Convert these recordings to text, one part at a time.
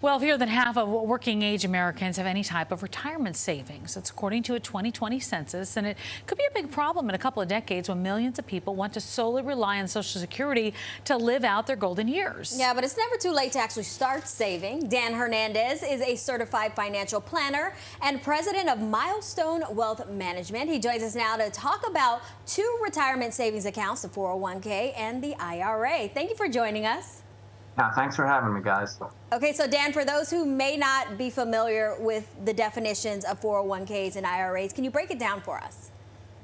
Well, fewer than half of working age Americans have any type of retirement savings. That's according to a 2020 census, and it could be a big problem in a couple of decades when millions of people want to solely rely on Social Security to live out their golden years. Yeah, but it's never too late to actually start saving. Dan Hernandez is a certified financial planner and president of Milestone Wealth Management. He joins us now to talk about two retirement savings accounts, the 401k and the IRA. Thank you for joining us. Yeah, thanks for having me, guys. Okay, so Dan, for those who may not be familiar with the definitions of 401ks and IRAs, can you break it down for us?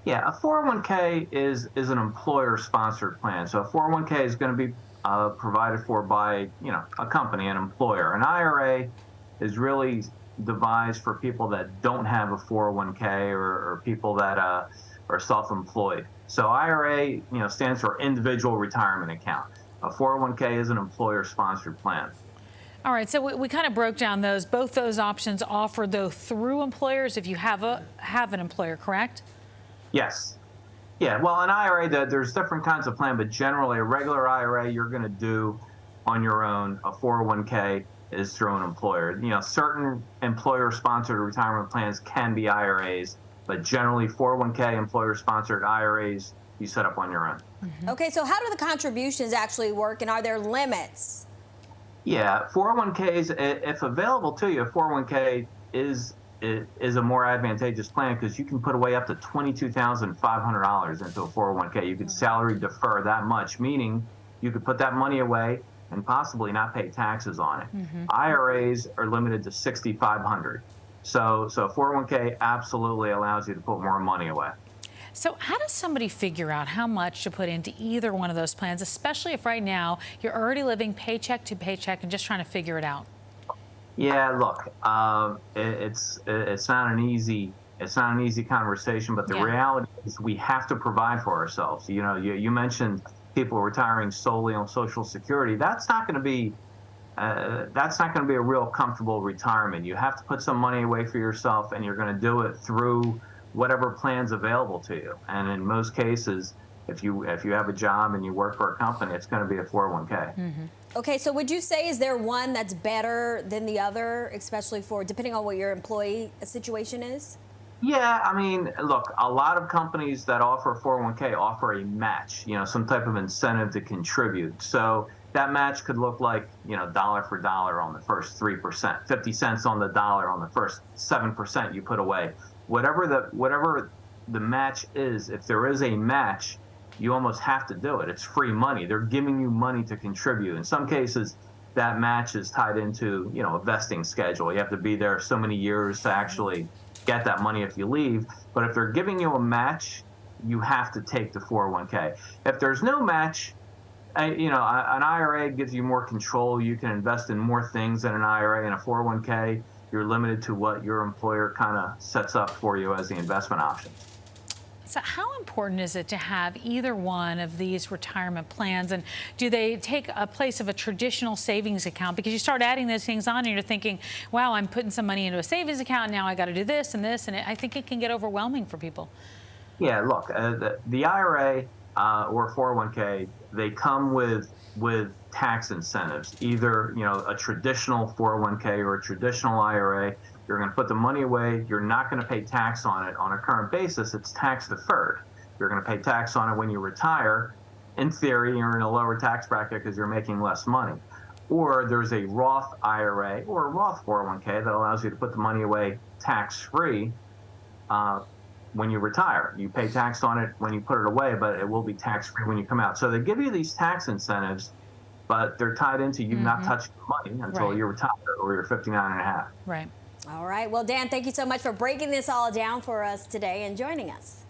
Yeah, a 401k is an employer-sponsored plan. So a 401k is going to be provided for by, a company, an employer. An IRA is really devised for people that don't have a 401k or people that are self-employed. So IRA, stands for individual retirement account. A 401k is an employer-sponsored plan. All right, so we kind of broke down both those options offered though through employers if you have an employer, correct? Yes. Yeah, well, an IRA, there's different kinds of plan, but generally a regular IRA you're going to do on your own. A 401k is through an employer. Certain employer-sponsored retirement plans can be IRAs, but generally 401k, employer-sponsored IRAs, you set up on your own. Mm-hmm. Okay, so how do the contributions actually work, and are there limits? Yeah, 401ks, if available to you, a 401k is a more advantageous plan because you can put away up to $22,500 into a 401k. You could salary defer that much, meaning you could put that money away and possibly not pay taxes on it. Mm-hmm. IRAs are limited to $6,500. So 401k absolutely allows you to put more money away. So how does somebody figure out how much to put into either one of those plans, especially if right now you're already living paycheck to paycheck and just trying to figure it out? Yeah, look, it's not an easy conversation, but the reality is we have to provide for ourselves. You mentioned people retiring solely on Social Security. That's not going to be a real comfortable retirement. You have to put some money away for yourself, and you're going to do it through whatever plan's available to you. And in most cases, if you have a job and you work for a company, it's going to be a 401k. Mm-hmm. Okay, so would you say, is there one that's better than the other, especially depending on what your employee situation is? Yeah, I mean, look, a lot of companies that offer a 401k offer a match, some type of incentive to contribute. So that match could look like, dollar for dollar on the first 3%, 50 cents on the dollar on the first 7% you put away. Whatever the match is, if there is a match, you almost have to do it. It's free money. They're giving you money to contribute. In some cases, that match is tied into, a vesting schedule. You have to be there so many years to actually get that money if you leave. But if they're giving you a match, you have to take the 401k. If there's no match, an IRA gives you more control. You can invest in more things than an IRA. And a 401k, you're limited to what your employer kind of sets up for you as the investment option. So how important is it to have either one of these retirement plans, and do they take a place of a traditional savings account? Because you start adding those things on and you're thinking, wow, I'm putting some money into a savings account, now I got to do this and this, and I think it can get overwhelming for people. Yeah, look, the IRA or 401k, they come with tax incentives, either a traditional 401k or a traditional IRA. You're going to put the money away. You're not going to pay tax on it on a current basis. It's tax deferred. You're going to pay tax on it when you retire. In theory, you're in a lower tax bracket because you're making less money. Or there's a Roth IRA or a Roth 401k that allows you to put the money away tax-free when you retire. You pay tax on it when you put it away, but it will be tax-free when you come out. So they give you these tax incentives, but they're tied into you not touching the money until you're retired or you're 59 and a half. Right. All right. Well, Dan, thank you so much for breaking this all down for us today and joining us.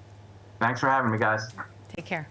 Thanks for having me, guys. Take care.